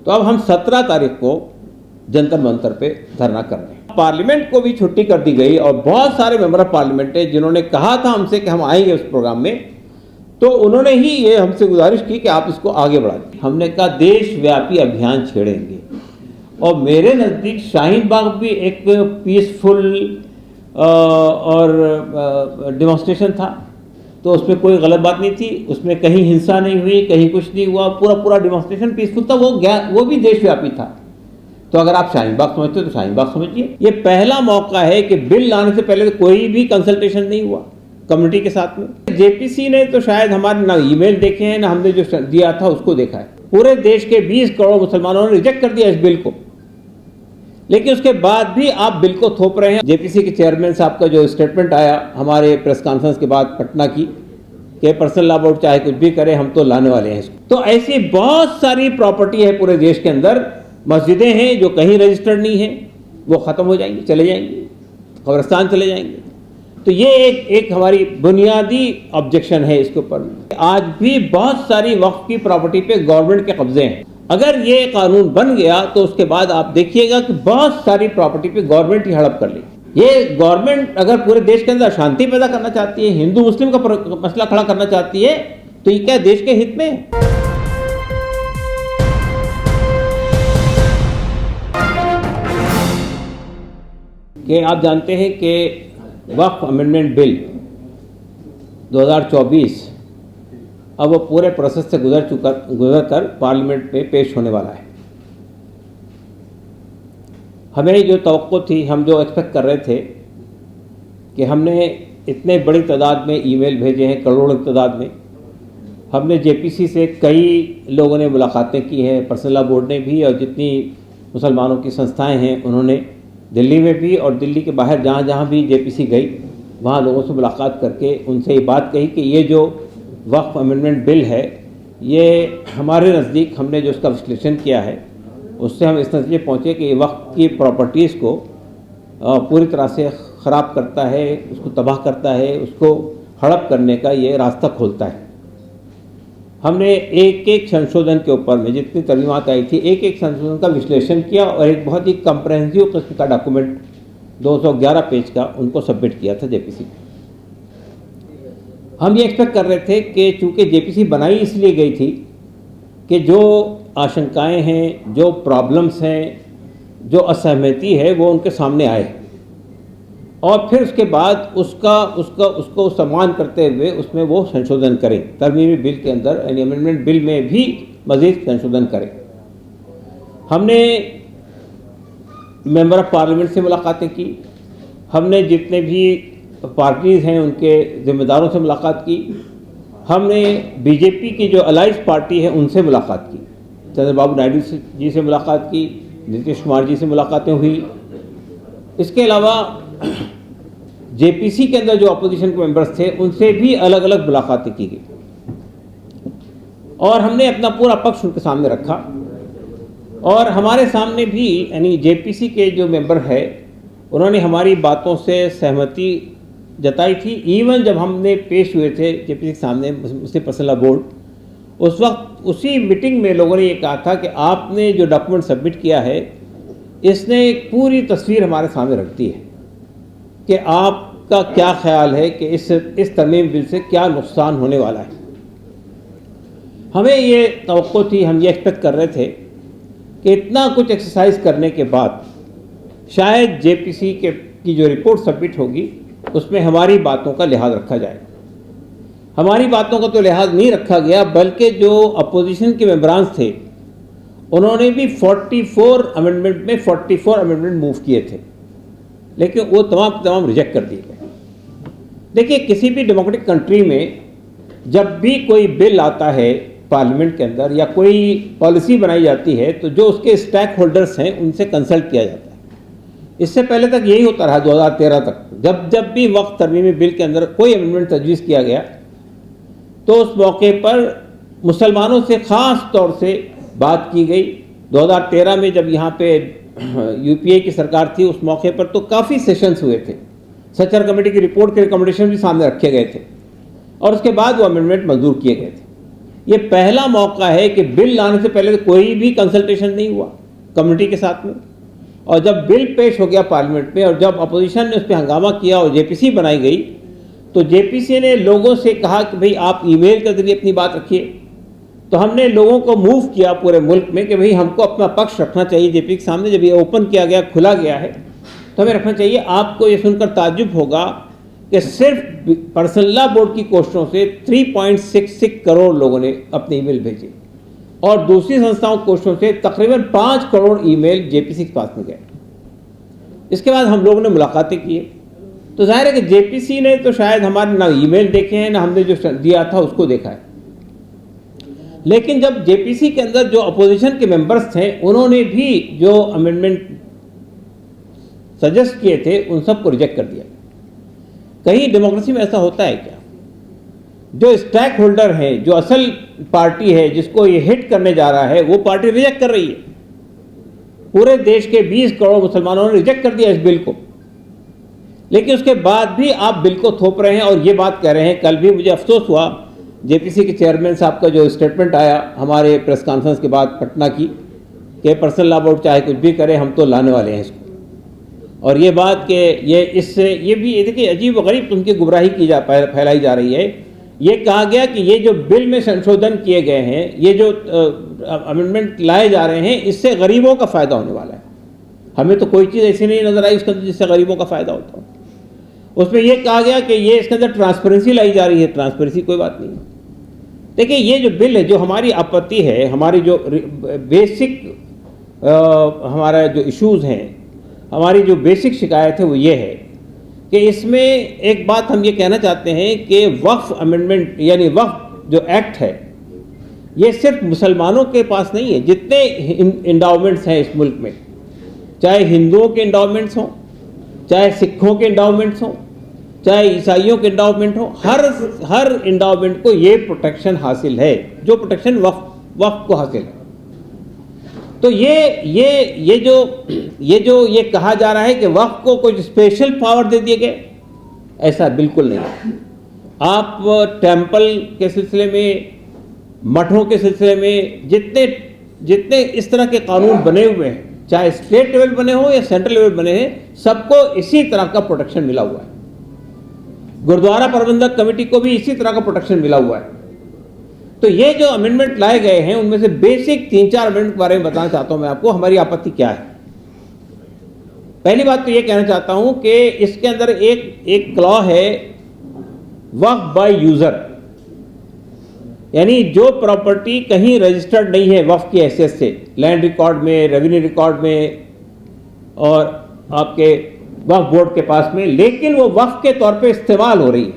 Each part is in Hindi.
तो अब हम 17 तारीख को जंतर मंतर पे धरना कर रहे हैं। पार्लियामेंट को भी छुट्टी कर दी गई और बहुत सारे मेंबर ऑफ पार्लियामेंट है जिन्होंने कहा था हमसे कि हम आएंगे उस प्रोग्राम में, तो उन्होंने ही ये हमसे गुजारिश की कि आप इसको आगे बढ़ा दें। हमने कहा देशव्यापी अभियान छेड़ेंगे और मेरे नज़दीक शाहीन बाग भी एक पीसफुल और डेमोन्स्ट्रेशन था, तो उसमें कोई गलत बात नहीं थी, उसमें कहीं हिंसा नहीं हुई, कहीं कुछ नहीं हुआ, पूरा डेमोन्स्ट्रेशन पीसफुल था, वो भी देशव्यापी था। तो अगर आप शाहीन बाग समझते हो तो शाहीन बाग समझिए। ये पहला मौका है कि बिल लाने से पहले कोई भी कंसल्टेशन नहीं हुआ कम्युनिटी के साथ में। जेपीसी ने तो शायद हमारे ना ईमेल देखे हैं ना हमने जो दिया था उसको देखा है। पूरे देश के 20 करोड़ मुसलमानों ने रिजेक्ट कर दिया इस बिल को, लेकिन उसके बाद भी आप बिल को थोप रहे हैं। जेपीसी के चेयरमैन साहब का जो स्टेटमेंट आया हमारे प्रेस कॉन्फ्रेंस के बाद पटना की, कि पर्सनल लॉ बोर्ड चाहे कुछ भी करे हम तो लाने वाले हैं इसको। तो ऐसी बहुत सारी प्रॉपर्टी है पूरे देश के अंदर, मस्जिदें हैं जो कहीं रजिस्टर्ड नहीं है, वो ख़त्म हो जाएंगी, चले जाएंगी, कब्रिस्तान चले जाएंगे। तो ये एक हमारी बुनियादी ऑब्जेक्शन है इसके ऊपर। आज भी बहुत सारी वक्फ की प्रॉपर्टी पे गवर्नमेंट के कब्जे हैं। अगर ये कानून बन गया तो उसके बाद आप देखिएगा कि बहुत सारी प्रॉपर्टी पे गवर्नमेंट ही हड़प कर लेगी। ये गवर्नमेंट अगर पूरे देश के अंदर अशांति पैदा करना चाहती है, हिंदू मुस्लिम का मसला खड़ा करना चाहती है, तो ये क्या देश के हित में है? कि आप जानते हैं कि वक्फ अमेंडमेंट बिल 2024 अब वो पूरे प्रोसेस से गुजर कर पार्लियामेंट में पेश होने वाला है। हमें जो तवक्को थी, हम जो एक्सपेक्ट कर रहे थे कि हमने इतने बड़ी तादाद में ईमेल भेजे हैं, करोड़ों की तादाद में। हमने जेपीसी से कई लोगों ने मुलाकातें की हैं, पर्सनल लॉ बोर्ड ने भी, और जितनी मुसलमानों की संस्थाएं हैं उन्होंने दिल्ली में भी और दिल्ली के बाहर जहाँ जहाँ भी जेपीसी गई वहाँ लोगों से मुलाकात करके उनसे ये बात कही कि ये जो वक्फ अमेंडमेंट बिल है, ये हमारे नज़दीक हमने जो उसका विश्लेषण किया है उससे हम इस नतीजे पहुँचे कि ये वक्फ की प्रॉपर्टीज़ को पूरी तरह से ख़राब करता है, उसको तबाह करता है, उसको हड़प करने का ये रास्ता खोलता है। हमने एक एक संशोधन के ऊपर में जितनी तरमीमात आई थी, एक एक संशोधन का विश्लेषण किया और एक बहुत ही कंप्रहेंसिव किस्म का डॉक्यूमेंट 211 पेज का उनको सबमिट किया था जेपीसी। हम ये एक्सपेक्ट कर रहे थे कि चूँकि जेपीसी बनाई इसलिए गई थी कि जो आशंकाएं हैं, जो प्रॉब्लम्स हैं, जो असहमति है वो उनके सामने आए और फिर उसके बाद उसको सम्मान करते हुए उसमें वो संशोधन करें, तरमीमी बिल के अंदर यानी अमेंडमेंट बिल में भी मज़ीद संशोधन करें। हमने मेंबर ऑफ पार्लियामेंट से मुलाकातें की, हमने जितने भी पार्टीज़ हैं उनके ज़िम्मेदारों से मुलाकात की, हमने बीजेपी की जो अलाइज पार्टी है उनसे मुलाकात की, चंद्रबाबू नायडू जी से मुलाकात की, नीतीश कुमार जी से मुलाकातें हुई। इसके अलावा जेपीसी के अंदर जो अपोजिशन के मेंबर्स थे उनसे भी अलग अलग मुलाकातें की गई और हमने अपना पूरा पक्ष उनके सामने रखा। और हमारे सामने भी यानी जेपीसी के जो मेंबर है उन्होंने हमारी बातों से सहमति जताई थी। इवन जब हमने पेश हुए थे जेपीसी के सामने मुस्लिम पर्सनल लॉ बोर्ड, उस वक्त उसी मीटिंग में लोगों ने ये कहा था कि आपने जो डॉक्यूमेंट सबमिट किया है इसने एक पूरी तस्वीर हमारे सामने रखती है कि आपका क्या ख्याल है कि इस तरमीम बिल से क्या नुकसान होने वाला है। हमें ये तवक्को थी, हम ये एक्सपेक्ट कर रहे थे कि इतना कुछ एक्सरसाइज करने के बाद शायद जेपीसी की जो रिपोर्ट सबमिट होगी उसमें हमारी बातों का लिहाज रखा जाएगा। हमारी बातों का तो लिहाज नहीं रखा गया, बल्कि जो अपोजिशन के मेंबरान थे उन्होंने भी 44 अमेंडमेंट में 44 अमेंडमेंट मूव किए थे, लेकिन वो तमाम रिजेक्ट कर दिए गए। देखिए, किसी भी डेमोक्रेटिक कंट्री में जब भी कोई बिल आता है पार्लियामेंट के अंदर या कोई पॉलिसी बनाई जाती है तो जो उसके स्टेक होल्डर्स हैं उनसे कंसल्ट किया जाता है। इससे पहले तक यही होता रहा, 2013 तक जब भी वक्त तरमीमी बिल के अंदर कोई अमेंडमेंट तजवीज़ किया गया तो उस मौके पर मुसलमानों से ख़ास तौर से बात की गई। 2013 में जब यहाँ पे यूपीए की सरकार थी उस मौके पर तो काफ़ी सेशंस हुए थे, सचर कमेटी की रिपोर्ट के रिकमेंडेशन भी सामने रखे गए थे और उसके बाद वो अमेंडमेंट मंजूर किए गए थे। ये पहला मौका है कि बिल लाने से पहले तो कोई भी कंसल्टेशन नहीं हुआ कम्युनिटी के साथ में, और जब बिल पेश हो गया पार्लियामेंट में और जब अपोजिशन ने उस पर हंगामा किया और जेपीसी बनाई गई, तो जेपीसी ने लोगों से कहा कि भाई आप ईमेल के जरिए अपनी बात रखिए। तो हमने लोगों को मूव किया पूरे मुल्क में कि भाई हमको अपना पक्ष रखना चाहिए जेपी के सामने। जब ये ओपन किया गया, खुला गया है, तो हमें रखना चाहिए। आपको ये सुनकर ताज्जुब होगा कि सिर्फ पर्सनल लॉ बोर्ड की कोशिशों से 3.66 करोड़ लोगों ने अपने ईमेल भेजे और दूसरी संस्थाओं की कोशिशों से तकरीबन 5 करोड़ ईमेल जेपीसी के पास में गए। इसके बाद हम लोगों ने मुलाकातें की, तो जाहिर है कि जेपीसी ने तो शायद हमारे ना ईमेल देखे हैं ना हमने जो दिया था उसको देखा है। लेकिन जब जेपीसी के अंदर जो अपोजिशन के मेंबर्स थे उन्होंने भी जो अमेंडमेंट सजेस्ट किए थे उन सबको रिजेक्ट कर दिया। कहीं डेमोक्रेसी में ऐसा होता है क्या? जो स्टेक होल्डर है, जो असल पार्टी है जिसको ये हिट करने जा रहा है, वो पार्टी रिजेक्ट कर रही है। पूरे देश के 20 करोड़ मुसलमानों ने रिजेक्ट कर दिया इस बिल को, लेकिन उसके बाद भी आप बिल को थोप रहे हैं और ये बात कह रहे हैं। कल भी मुझे अफसोस हुआ जेपीसी के चेयरमैन साहब का जो स्टेटमेंट आया हमारे प्रेस कॉन्फ्रेंस के बाद पटना की, कि पर्सनल लॉ बोर्ड चाहे कुछ भी करे हम तो लाने वाले हैं इसको। और ये बात कि ये इससे ये भी देखिए अजीब व गरीब उनकी गुमराही फैलाई जा रही है। ये कहा गया कि ये जो बिल में संशोधन किए गए हैं, ये जो अमेंडमेंट लाए जा रहे हैं, इससे गरीबों का फ़ायदा होने वाला है। हमें तो कोई चीज़ ऐसी नहीं नज़र आई उसके अंदर जिससे गरीबों का फ़ायदा होता हो। उसमें यह कहा गया कि ये इसके अंदर ट्रांसपेरेंसी लाई जा रही है। ट्रांसपेरेंसी कोई बात नहीं है। देखिए ये जो बिल है, जो हमारी आपत्ति है, हमारी जो बेसिक हमारा जो इश्यूज़ हैं, हमारी जो बेसिक शिकायत है वो ये है कि इसमें एक बात हम ये कहना चाहते हैं कि वक्फ अमेंडमेंट यानी वक्फ जो एक्ट है, ये सिर्फ मुसलमानों के पास नहीं है। जितने इंडाउमेंट्स हैं इस मुल्क में, चाहे हिंदुओं के इंडाउमेंट्स हों, चाहे सिखों के इंडाउमेंट्स हों, चाहे ईसाइयों के इंडाउमेंट हो, हर इंडाउमेंट को ये प्रोटेक्शन हासिल है जो प्रोटेक्शन वक्फ को हासिल है। तो ये कहा जा रहा है कि वक्फ को कुछ स्पेशल पावर दे दिए गए, ऐसा बिल्कुल नहीं है। आप टेंपल के सिलसिले में, मठों के सिलसिले में जितने इस तरह के कानून बने हुए हैं, चाहे स्टेट लेवल बने हो या सेंट्रल लेवल बने हैं, सबको इसी तरह का प्रोटेक्शन मिला हुआ है। गुरुद्वारा प्रबंधक कमेटी को भी इसी तरह का प्रोटेक्शन मिला हुआ है। तो ये जो अमेंडमेंट लाए गए हैं उनमें से बेसिक 3-4 अमेंडमेंट के बारे में बताना चाहता हूं मैं आपको, हमारी आपत्ति क्या है। पहली बात तो ये कहना चाहता हूं कि इसके अंदर एक क्लॉ है वक्फ बाय यूजर, यानी जो प्रॉपर्टी कहीं रजिस्टर्ड नहीं है वक्फ की हैसियत से, लैंड रिकॉर्ड में, रेवेन्यू रिकॉर्ड में और आपके वक्फ बोर्ड के पास में, लेकिन वो वक्फ के तौर पे इस्तेमाल हो रही है।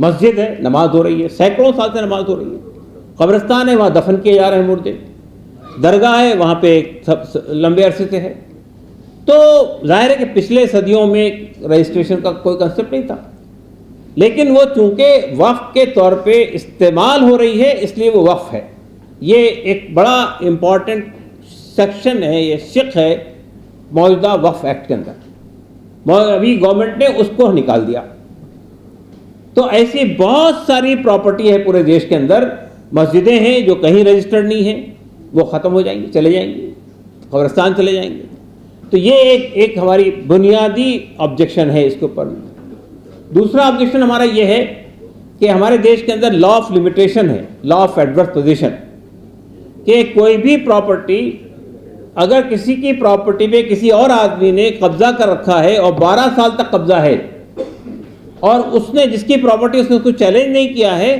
मस्जिद है, नमाज हो रही है, सैकड़ों साल से नमाज हो रही है। कब्रिस्तान है, वहाँ दफन किए जा रहे हैं मुर्दे। दरगाह है, वहाँ पे लंबे अरसे से है। तो जाहिर है कि पिछले सदियों में रजिस्ट्रेशन का कोई कंसेप्ट नहीं था, लेकिन वो चूंकि वक्फ के तौर पे इस्तेमाल हो रही है इसलिए वो वक्फ है। ये एक बड़ा इम्पॉर्टेंट सेक्शन है, ये शिक है मौजूदा वक्फ एक्ट के अंदर। अभी गवर्नमेंट ने उसको निकाल दिया। तो ऐसी बहुत सारी प्रॉपर्टी है पूरे देश के अंदर, मस्जिदें हैं जो कहीं रजिस्टर्ड नहीं है, वो ख़त्म हो जाएंगी, चले जाएंगी, कब्रिस्तान चले जाएंगे। तो ये एक हमारी बुनियादी ऑब्जेक्शन है इसके ऊपर। दूसरा ऑब्जेक्शन हमारा ये है कि हमारे देश के अंदर लॉ ऑफ लिमिटेशन है, लॉ ऑफ एडवर्स पोजीशन, कि कोई भी प्रॉपर्टी अगर किसी की प्रॉपर्टी पे किसी और आदमी ने कब्जा कर रखा है और 12 साल तक कब्जा है और उसने जिसकी प्रॉपर्टी उसने उसको चैलेंज नहीं किया है,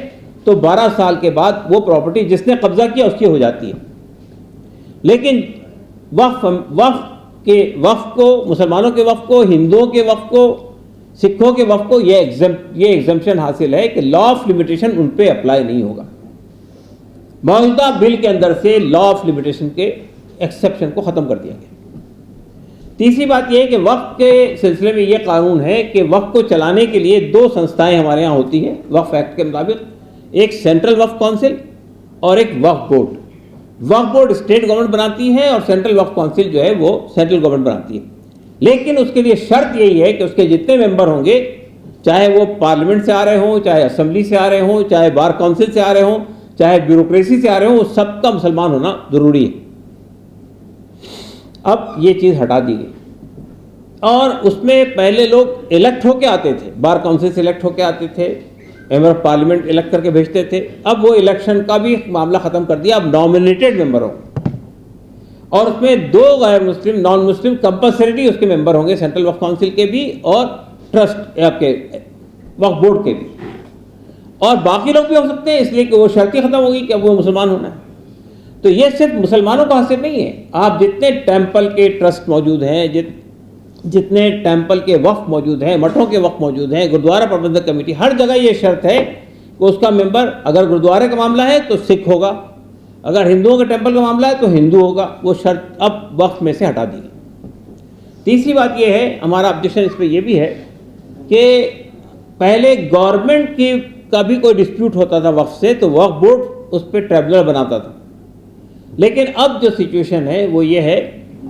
तो 12 साल के बाद वो प्रॉपर्टी जिसने कब्जा किया उसकी हो जाती है। लेकिन वक्फ को, मुसलमानों के वक्फ को, हिंदुओं के वक्फ को, सिखों के वक्फ को ये एग्जम्पशन हासिल है कि लॉ ऑफ लिमिटेशन उन पे अप्लाई नहीं होगा। मौजूदा बिल के अंदर से लॉ ऑफ लिमिटेशन के एक्सेप्शन को ख़त्म कर दिया गया। तीसरी बात यह है कि वक्फ के सिलसिले में यह कानून है कि वक्फ को चलाने के लिए 2 संस्थाएं हमारे यहाँ होती हैं वक्फ एक्ट के मुताबिक, एक सेंट्रल वक्फ काउंसिल और एक वक्फ बोर्ड। वक्फ बोर्ड स्टेट गवर्नमेंट बनाती है और सेंट्रल वक्फ काउंसिल जो है वो सेंट्रल गवर्नमेंट बनाती है। लेकिन उसके लिए शर्त यही है कि उसके जितने मेंबर होंगे, चाहे वो पार्लियामेंट से आ रहे हों, चाहे असेंबली से आ रहे हों, चाहे बार काउंसिल से आ रहे हों, चाहे ब्यूरोक्रेसी से आ रहे हो, वो सबका मुसलमान होना जरूरी है। अब ये चीज़ हटा दी गई और उसमें पहले लोग इलेक्ट होके आते थे, बार काउंसिल से इलेक्ट होके आते थे, मेंबर ऑफ पार्लियामेंट इलेक्ट करके भेजते थे। अब वो इलेक्शन का भी मामला ख़त्म कर दिया, अब नॉमिनेटेड मेंबर होंगे और उसमें 2 गैर मुस्लिम नॉन मुस्लिम कंपल्सरी उसके मेंबर होंगे, सेंट्रल वक्फ काउंसिल के भी और ट्रस्ट आपके वक्फ बोर्ड के भी, और बाकी लोग भी हो सकते हैं, इसलिए कि वो शर्त ही ख़त्म होगी कि अब वो मुसलमान होना है। तो ये सिर्फ मुसलमानों का हासिल नहीं है, आप जितने टेम्पल के ट्रस्ट मौजूद हैं, जितने टेम्पल के वक्फ मौजूद हैं, मठों के वक्फ मौजूद हैं, गुरुद्वारा प्रबंधक कमेटी, हर जगह ये शर्त है कि उसका मेंबर अगर गुरुद्वारे का मामला है तो सिख होगा, अगर हिंदुओं के टेम्पल का मामला है तो हिंदू होगा। वो शर्त अब वक्फ में से हटा दी गई। तीसरी बात ये है, हमारा ऑब्जेक्शन इस पर यह भी है कि पहले गवर्नमेंट की का भी कोई डिस्प्यूट होता था वक्फ से तो वक्फ बोर्ड उस पर ट्रिब्यूनल बनाता था, लेकिन अब जो सिचुएशन है वो ये है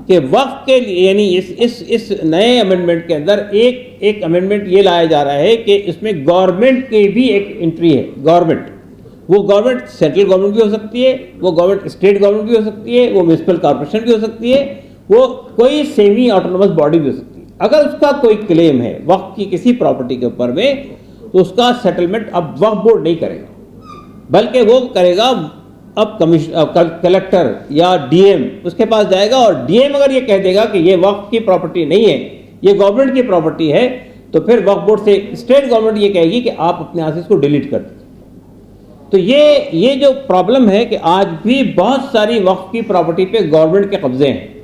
कि वक्फ के लिए, यानी इस नए अमेंडमेंट के अंदर एक अमेंडमेंट ये लाया जा रहा है कि इसमें गवर्नमेंट की भी एक एंट्री है। वो गवर्नमेंट सेंट्रल गवर्नमेंट भी हो सकती है, वो गवर्नमेंट स्टेट गवर्नमेंट भी हो सकती है, वो म्यूनसिपल कॉर्पोरेशन भी हो सकती है, वो कोई सेमी ऑटोनोमस बॉडी भी हो सकती है। अगर उसका कोई क्लेम है वक्फ की किसी प्रॉपर्टी के ऊपर में, तो उसका सेटलमेंट अब वक्फ बोर्ड नहीं करेगा, बल्कि वो करेगा अब कलेक्टर या डीएम उसके पास जाएगा, और डीएम अगर ये कह देगा कि ये वक्फ की प्रॉपर्टी नहीं है, ये गवर्नमेंट की प्रॉपर्टी है, तो फिर वक्फ बोर्ड से स्टेट गवर्नमेंट ये कहेगी कि आप अपने यहाँ से इसको डिलीट कर दीजिए। तो ये जो प्रॉब्लम है कि आज भी बहुत सारी वक्फ की प्रॉपर्टी पे गवर्नमेंट के कब्जे हैं।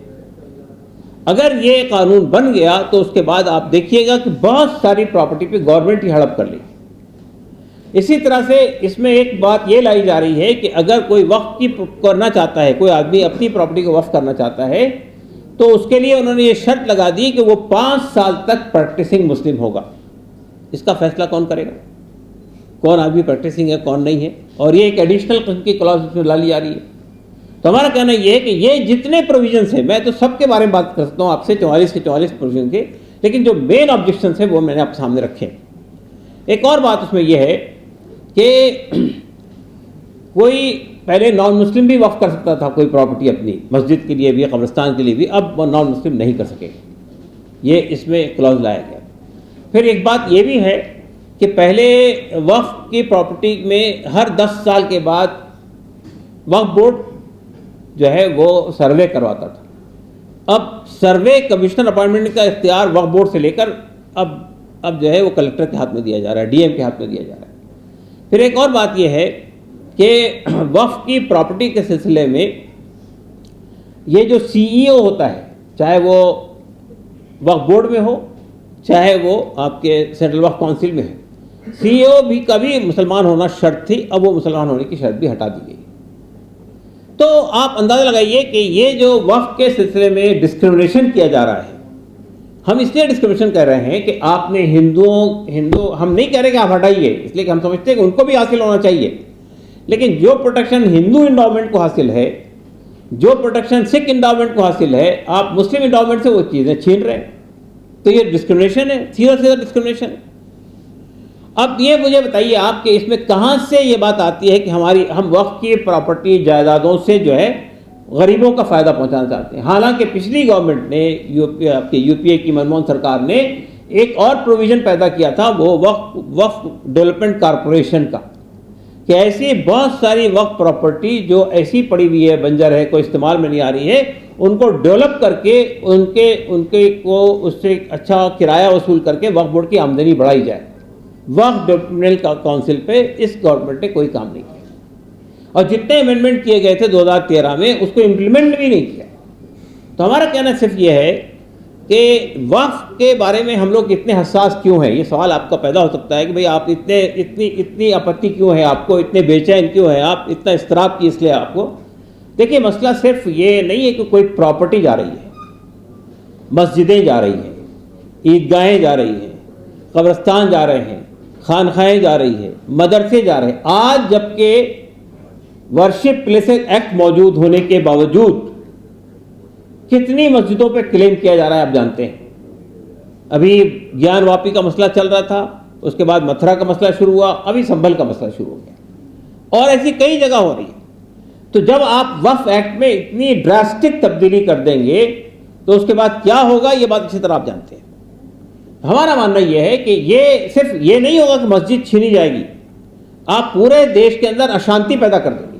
अगर ये कानून बन गया तो उसके बाद आप देखिएगा कि बहुत सारी प्रॉपर्टी पे गवर्नमेंट ही हड़प कर लेगी। इसी तरह से इसमें एक बात ये लाई जा रही है कि अगर कोई वक्फ की करना चाहता है, कोई आदमी अपनी प्रॉपर्टी को वक्फ करना चाहता है, तो उसके लिए उन्होंने ये शर्त लगा दी कि वो 5 साल तक प्रैक्टिसिंग मुस्लिम होगा। इसका फैसला कौन करेगा, कौन आदमी प्रैक्टिसिंग है कौन नहीं है, और ये एक एडिशनल किस्म की क्लॉज इसमें ला ली जा रही है। तो हमारा कहना यह है कि ये जितने प्रोविजंस हैं, मैं तो सबके बारे में बात कर सकता हूँ आपसे, 44 के 44 प्रोविजन के, लेकिन जो मेन ऑब्जेक्शन है वो मैंने आपके सामने रखे। एक और बात उसमें यह है कि कोई पहले नॉन मुस्लिम भी वक्फ कर सकता था कोई प्रॉपर्टी अपनी मस्जिद के लिए भी, कब्रिस्तान के लिए भी, अब नॉन मुस्लिम नहीं कर सकेगा, ये इसमें क्लॉज लाया गया। फिर एक बात ये भी है कि पहले वक्फ की प्रॉपर्टी में हर 10 साल के बाद वक्फ बोर्ड जो है वो सर्वे करवाता था। अब सर्वे कमिश्नर अपॉइंटमेंट का इख्तियार वक्फ बोर्ड से लेकर अब जो है वो कलेक्टर के हाथ में दिया जा रहा है, डीएम के हाथ में दिया जा रहा है। फिर एक और बात यह है कि वक्फ की प्रॉपर्टी के सिलसिले में ये जो सीईओ होता है, चाहे वो वक्फ बोर्ड में हो चाहे वो आपके सेंट्रल वक्फ काउंसिल में है, सीईओ भी कभी मुसलमान होना शर्त थी, अब वो मुसलमान होने की शर्त भी हटा दी गई। तो आप अंदाज़ा लगाइए कि ये जो वक्फ के सिलसिले में डिस्क्रिमिनेशन किया जा रहा है, हम इसलिए डिस्क्रिमिनेशन कर रहे हैं कि आपने हिंदू हम नहीं कह रहे कि आप हटाइए, इसलिए कि हम समझते हैं कि उनको भी हासिल होना चाहिए, लेकिन जो प्रोटेक्शन हिंदू इंडोमेंट को हासिल है, जो प्रोटेक्शन सिख इंडोमेंट को हासिल है, आप मुस्लिम इंडोमेंट से वो चीज़ें छीन रहे हैं। तो ये डिस्क्रिमिनेशन है, सीधा सीधा डिस्क्रिमिनेशन है। अब ये मुझे बताइए आप कि इसमें कहाँ से ये बात आती है कि हम वक्फ की प्रॉपर्टी जायदादों से जो है गरीबों का फ़ायदा पहुंचाना चाहते हैं। हालांकि पिछली गवर्नमेंट ने यूपीए की मनमोहन सरकार ने एक और प्रोविज़न पैदा किया था, वो वक्फ डेवलपमेंट कॉरपोरेशन का, कि ऐसी बहुत सारी वक्फ प्रॉपर्टी जो ऐसी पड़ी हुई है, बंजर है, कोई इस्तेमाल में नहीं आ रही है, उनको डेवलप करके उनके को उससे अच्छा किराया वसूल करके वक्फ बोर्ड की आमदनी बढ़ाई जाए। वक्फ डेवलपमेंट काउंसिल पे इस गवर्नमेंट ने कोई काम नहीं किया, और जितने अमेंडमेंट किए गए थे 2013 में उसको इम्प्लीमेंट भी नहीं किया। तो हमारा कहना सिर्फ ये है कि वक्फ के बारे में हम लोग इतने हसास क्यों हैं, ये सवाल आपका पैदा हो सकता है कि भाई आप इतनी आपत्ति क्यों है, आपको इतने बेचैन क्यों है, आप इतना इस्तराब की इसलिए आपको। देखिए मसला सिर्फ ये नहीं है कि कोई प्रॉपर्टी जा रही है, मस्जिदें जा रही हैं, ईदगाहें जा रही हैं, कब्रिस्तान जा रहे हैं, खानखाएँ जा रही है, मदरसे जा रहे हैं। आज जबकि वर्शिप प्लेसेस एक्ट मौजूद होने के बावजूद कितनी मस्जिदों पे क्लेम किया जा रहा है आप जानते हैं। अभी ज्ञान वापी का मसला चल रहा था, उसके बाद मथुरा का मसला शुरू हुआ, अभी संभल का मसला शुरू हो गया। और ऐसी कई जगह हो रही है। तो जब आप वक्फ एक्ट में इतनी ड्रास्टिक तब्दीली कर देंगे तो उसके बाद क्या होगा, ये बात अच्छी तरह आप जानते हैं। हमारा मानना यह है कि ये सिर्फ ये नहीं होगा कि मस्जिद छीनी जाएगी, आप पूरे देश के अंदर अशांति पैदा कर देंगे,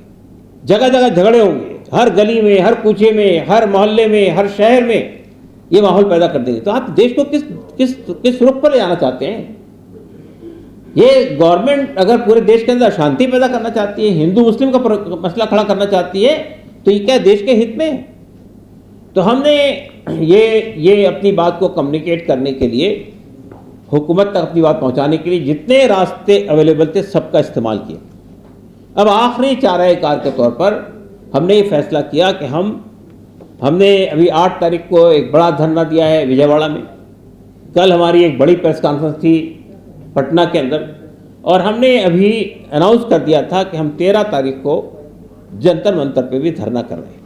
जगह जगह झगड़े होंगे, हर गली में, हर कूचे में, हर मोहल्ले में, हर शहर में ये माहौल पैदा कर देंगे। तो आप देश को किस किस किस रुख पर ले जाना चाहते हैं? ये गवर्नमेंट अगर पूरे देश के अंदर अशांति पैदा करना चाहती है, हिंदू मुस्लिम का मसला खड़ा करना चाहती है, तो ये क्या देश के हित में है? तो हमने ये अपनी बात को कम्युनिकेट करने के लिए, हुकूमत तक अपनी बात पहुंचाने के लिए जितने रास्ते अवेलेबल थे सबका इस्तेमाल किया। अब आखिरी चाराए कार के तौर पर हमने ये फैसला किया कि हमने अभी 8 तारीख को एक बड़ा धरना दिया है विजयवाड़ा में। कल हमारी एक बड़ी प्रेस कॉन्फ्रेंस थी पटना के अंदर, और हमने अभी अनाउंस कर दिया था कि हम 13 तारीख को जंतर मंतर पे भी धरना कर रहे हैं।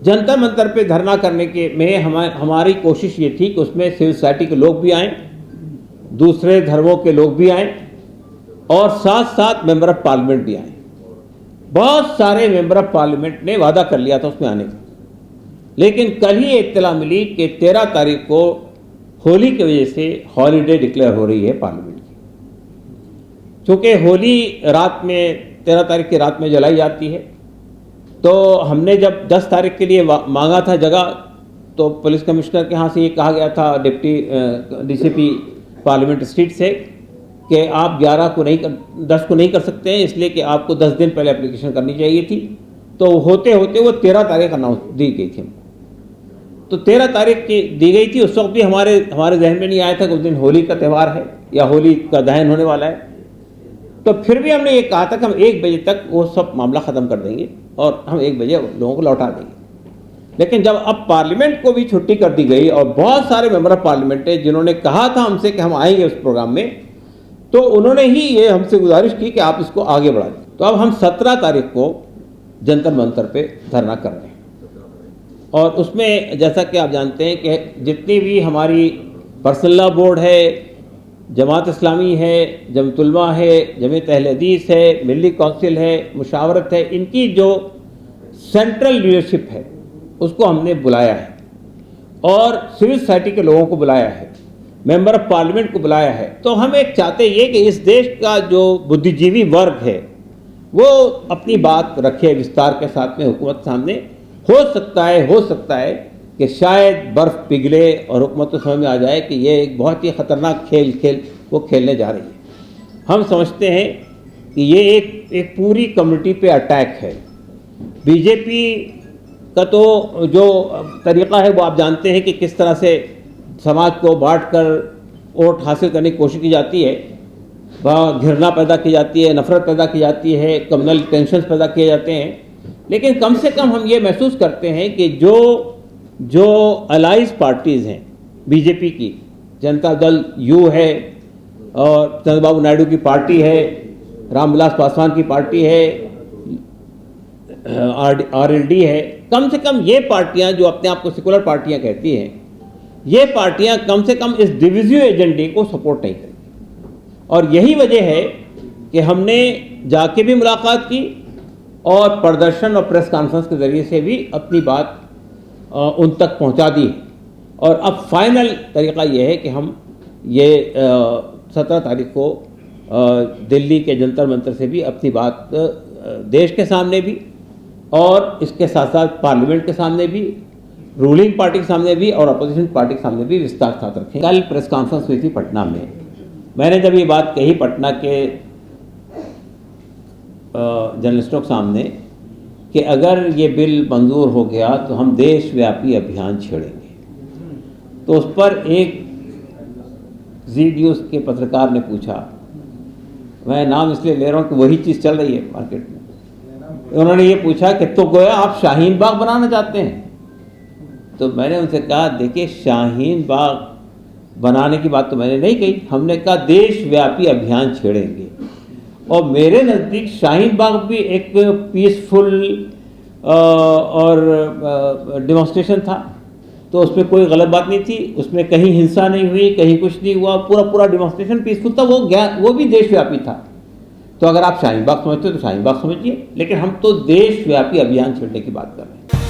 जंतर मंतर पे धरना करने के में हमारी कोशिश ये थी कि उसमें सिविल सोसाइटी के लोग भी आएँ, दूसरे धर्मों के लोग भी आएँ, और साथ साथ मेंबर ऑफ पार्लियामेंट भी आए। बहुत सारे मेंबर ऑफ पार्लियामेंट ने वादा कर लिया था उसमें आने का, लेकिन कल ही इत्तला मिली कि 13 तारीख को होली की वजह से हॉलीडे डिक्लेयर हो रही है पार्लियामेंट की। चूँकि होली रात में 13 तारीख की रात में जलाई जाती है, तो हमने जब 10 तारीख के लिए मांगा था जगह, तो पुलिस कमिश्नर के यहाँ से ये कहा गया था डिप्टी डीसीपी पार्लियामेंट स्ट्रीट से कि आप 10 को नहीं कर सकते हैं, इसलिए कि आपको 10 दिन पहले एप्लीकेशन करनी चाहिए थी। तो होते होते वो 13 तारीख अनाउंस दी गई थी। तो 13 तारीख की दी गई थी। उस वक्त भी हमारे जहन में नहीं आया था कि उस दिन होली का त्यौहार है या होली का दहन होने वाला है। तो फिर भी हमने ये कहा था कि हम 1 बजे तक वो सब मामला ख़त्म कर देंगे और हम 1 बजे लोगों को लौटा देंगे। लेकिन जब अब पार्लियामेंट को भी छुट्टी कर दी गई और बहुत सारे मेंबर ऑफ पार्लियामेंट है जिन्होंने कहा था हमसे कि हम आएंगे उस प्रोग्राम में, तो उन्होंने ही ये हमसे गुजारिश की कि आप इसको आगे बढ़ा दें। तो अब हम 17 तारीख को जंतर मंतर पे धरना कर रहे हैं, और उसमें जैसा कि आप जानते हैं कि जितनी भी हमारी पर्सनल लॉ बोर्ड है, जमात इस्लामी है, जमतुलमा है, जमीयत अहले हदीस है, मिली काउंसिल है, मुशावरत है, इनकी जो सेंट्रल लीडरशिप है उसको हमने बुलाया है, और सिविल सोसाइटी के लोगों को बुलाया है, मेंबर ऑफ पार्लियामेंट को बुलाया है। तो हम एक चाहते ये कि इस देश का जो बुद्धिजीवी वर्ग है वो अपनी बात रखे विस्तार के साथ में हुकूमत सामने। हो सकता है कि शायद बर्फ़ पिघले और हुकूमत को समझ में आ जाए कि ये एक बहुत ही ख़तरनाक खेल वो खेलने जा रही है। हम समझते हैं कि ये एक पूरी कम्युनिटी पे अटैक है। बीजेपी का तो जो तरीक़ा है वो आप जानते हैं कि किस तरह से समाज को बांट कर वोट हासिल करने की कोशिश की जाती है। वह घृणा पैदा की जाती है, नफ़रत पैदा की जाती है, कम्युनल टेंशन्स पैदा किए जाते हैं। लेकिन कम से कम हम ये महसूस करते हैं कि जो अलाइज पार्टीज़ हैं बीजेपी की, जनता दल यू है, और चंद्रबाबू नायडू की पार्टी है, रामविलास पासवान की पार्टी है, RLD है, कम से कम ये पार्टियां जो अपने आप को सेकुलर पार्टियां कहती हैं, ये पार्टियां कम से कम इस डिविजिव एजेंडे को सपोर्ट नहीं करेंगी। और यही वजह है कि हमने जाके भी मुलाकात की और प्रदर्शन और प्रेस कॉन्फ्रेंस के ज़रिए से भी अपनी बात उन तक पहुंचा दी। और अब फाइनल तरीक़ा यह है कि हम ये 17 तारीख को दिल्ली के जंतर मंतर से भी अपनी बात देश के सामने भी, और इसके साथ साथ पार्लियामेंट के सामने भी, रूलिंग पार्टी के सामने भी और अपोजिशन पार्टी के सामने भी विस्तार के साथ रखें। कल प्रेस कॉन्फ्रेंस हुई थी पटना में। मैंने जब ये बात कही पटना के जर्नलिस्टों के सामने कि अगर ये बिल मंजूर हो गया तो हम देशव्यापी अभियान छेड़ेंगे, तो उस पर एक जी न्यूज़ के पत्रकार ने पूछा, मैं नाम इसलिए ले रहा हूँ कि वही चीज़ चल रही है मार्केट में, उन्होंने ये पूछा कि तो गोया आप शाहीन बाग बनाना चाहते हैं। तो मैंने उनसे कहा, देखिए शाहीन बाग बनाने की बात तो मैंने नहीं कही, हमने कहा देशव्यापी अभियान छेड़ेंगे। और मेरे नज़दीक शाहीन बाग भी एक पीसफुल और डेमोन्स्ट्रेशन था, तो उसमें कोई गलत बात नहीं थी, उसमें कहीं हिंसा नहीं हुई, कहीं कुछ नहीं हुआ, पूरा डेमोन्स्ट्रेशन पीसफुल था, वो भी देशव्यापी था। तो अगर आप शाहीन बाग समझते हो तो शाहीन बाग समझिए, लेकिन हम तो देशव्यापी अभियान छेड़ने की बात कर रहे हैं।